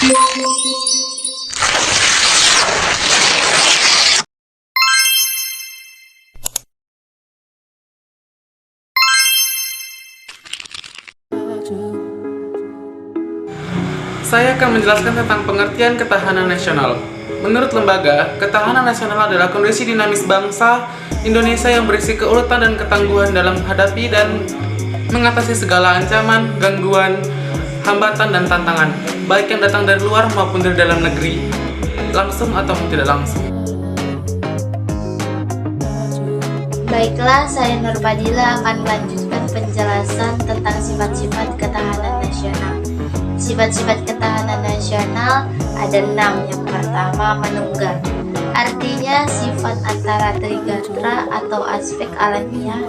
Saya akan menjelaskan tentang pengertian ketahanan nasional. Menurut lembaga, ketahanan nasional adalah kondisi dinamis bangsa Indonesia yang berisi keuletan dan ketangguhan dalam menghadapi dan mengatasi segala ancaman, gangguan, hambatan, dan tantangan, baik yang datang dari luar maupun dari dalam negeri, langsung atau tidak langsung. Baiklah, saya Nurfadila akan melanjutkan penjelasan tentang sifat-sifat ketahanan nasional. Sifat-sifat ketahanan nasional ada 6. Yang pertama, menunggang. Artinya sifat antara trigatra atau aspek alamiah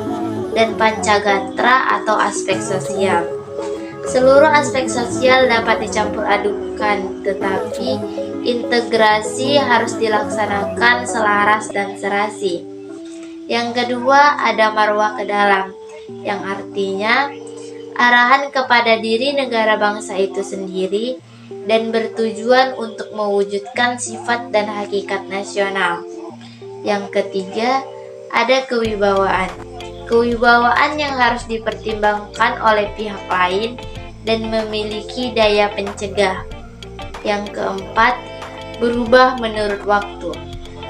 dan pancagatra atau aspek sosial. Seluruh aspek sosial dapat dicampur adukan, tetapi integrasi harus dilaksanakan selaras dan serasi. Yang kedua, ada marwah ke dalam, yang artinya arahan kepada diri negara bangsa itu sendiri dan bertujuan untuk mewujudkan sifat dan hakikat nasional. Yang ketiga, ada kewibawaan. Kewibawaan yang harus dipertimbangkan oleh pihak lain dan memiliki daya pencegah. Yang keempat, berubah menurut waktu.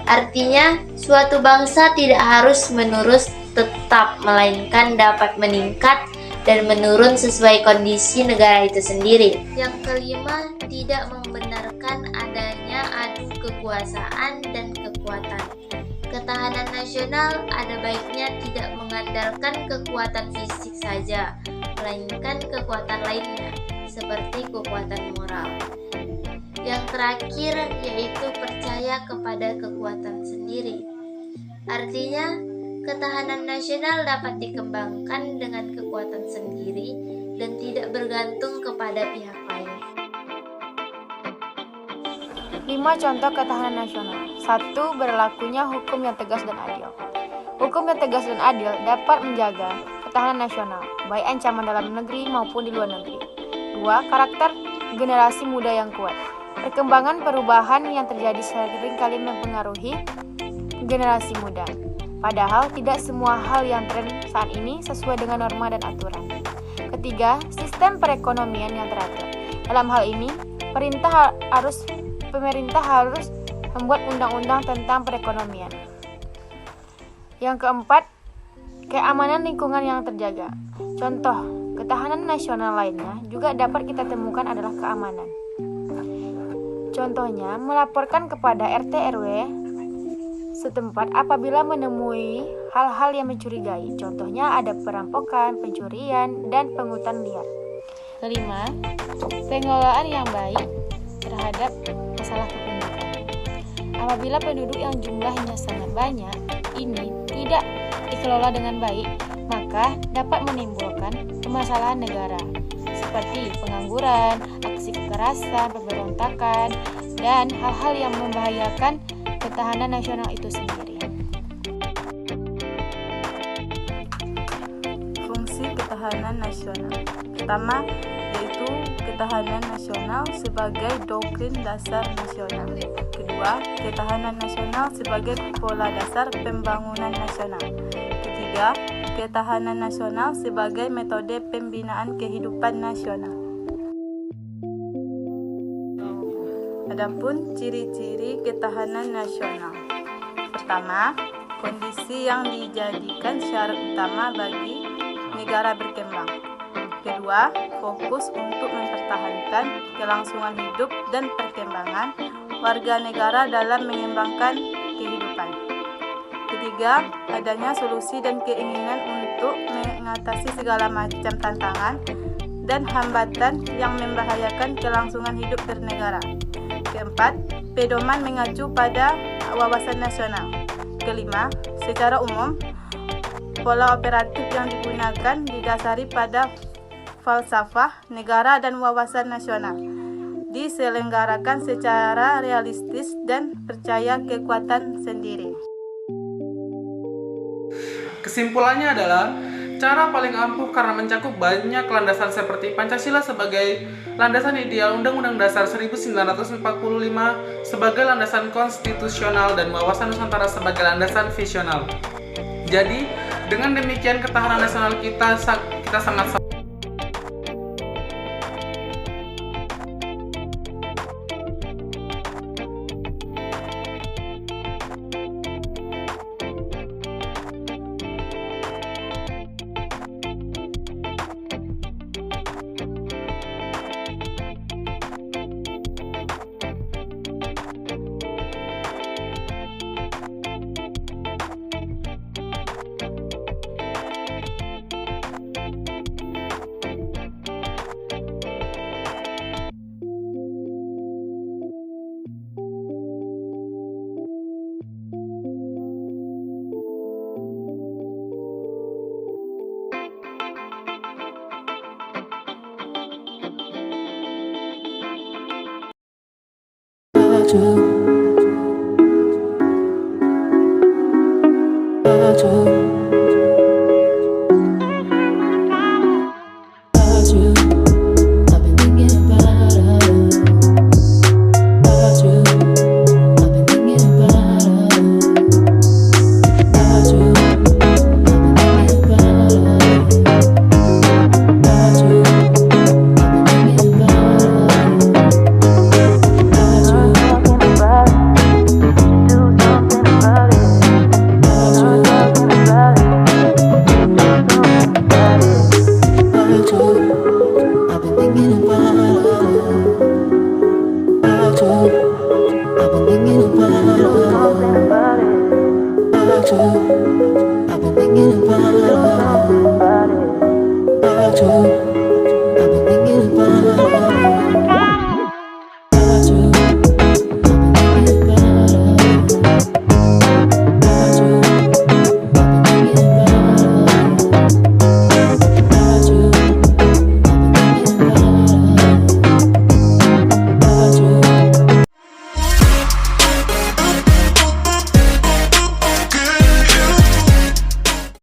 Artinya, suatu bangsa tidak harus menerus tetap, melainkan dapat meningkat dan menurun sesuai kondisi negara itu sendiri. Yang kelima, tidak membenarkan adanya adu kekuasaan dan kekuatan. Ketahanan nasional ada baiknya tidak mengandalkan kekuatan fisik saja, melainkan kekuatan lainnya, seperti kekuatan moral. Yang terakhir yaitu percaya kepada kekuatan sendiri. Artinya, ketahanan nasional dapat dikembangkan dengan kekuatan sendiri dan tidak bergantung kepada pihak lain. 5 contoh ketahanan nasional. 1. Berlakunya hukum yang tegas dan adil. Hukum yang tegas dan adil dapat menjaga ketahanan nasional, baik ancaman dalam negeri maupun di luar negeri. 2. Karakter generasi muda yang kuat. Perkembangan perubahan yang terjadi seringkali mempengaruhi generasi muda. Padahal tidak semua hal yang tren saat ini sesuai dengan norma dan aturan. Ketiga, sistem perekonomian yang teratur. Dalam hal ini, pemerintah harus membuat undang-undang tentang perekonomian. Yang keempat, keamanan lingkungan yang terjaga. Contoh, ketahanan nasional lainnya juga dapat kita temukan adalah keamanan. Contohnya, melaporkan kepada RT RW setempat apabila menemui hal-hal yang mencurigai. Contohnya ada perampokan, pencurian, dan penghutan liar. Kelima, pengelolaan yang baik terhadap masalah kependudukan. Apabila penduduk yang jumlahnya sangat banyak ini tidak dikelola dengan baik, maka dapat menimbulkan permasalahan negara seperti pengangguran, aksi kekerasan, pemberontakan, dan hal-hal yang membahayakan ketahanan nasional itu sendiri. Fungsi ketahanan nasional pertama yaitu ketahanan nasional sebagai doktrin dasar nasional. Kedua, ketahanan nasional sebagai pola dasar pembangunan nasional. Ketiga, ketahanan nasional sebagai metode pembinaan kehidupan nasional. Adapun ciri-ciri ketahanan nasional. Pertama, kondisi yang dijadikan syarat utama bagi negara berkembang. Kedua, fokus untuk mempertahankan kelangsungan hidup dan perkembangan warga negara dalam mengembangkan kehidupan. Ketiga, adanya solusi dan keinginan untuk mengatasi segala macam tantangan dan hambatan yang membahayakan kelangsungan hidup bernegara. Keempat, pedoman mengacu pada wawasan nasional. Kelima, secara umum, pola operatif yang digunakan didasari pada falsafah negara dan wawasan nasional. Diselenggarakan secara realistis dan percaya kekuatan sendiri. Kesimpulannya adalah Cara paling ampuh karena mencakup banyak landasan seperti Pancasila sebagai landasan ideal, Undang-Undang Dasar 1945 sebagai landasan konstitusional, dan wawasan Nusantara sebagai landasan visional. Jadi, dengan demikian ketahanan nasional kita sangat I've been thinking about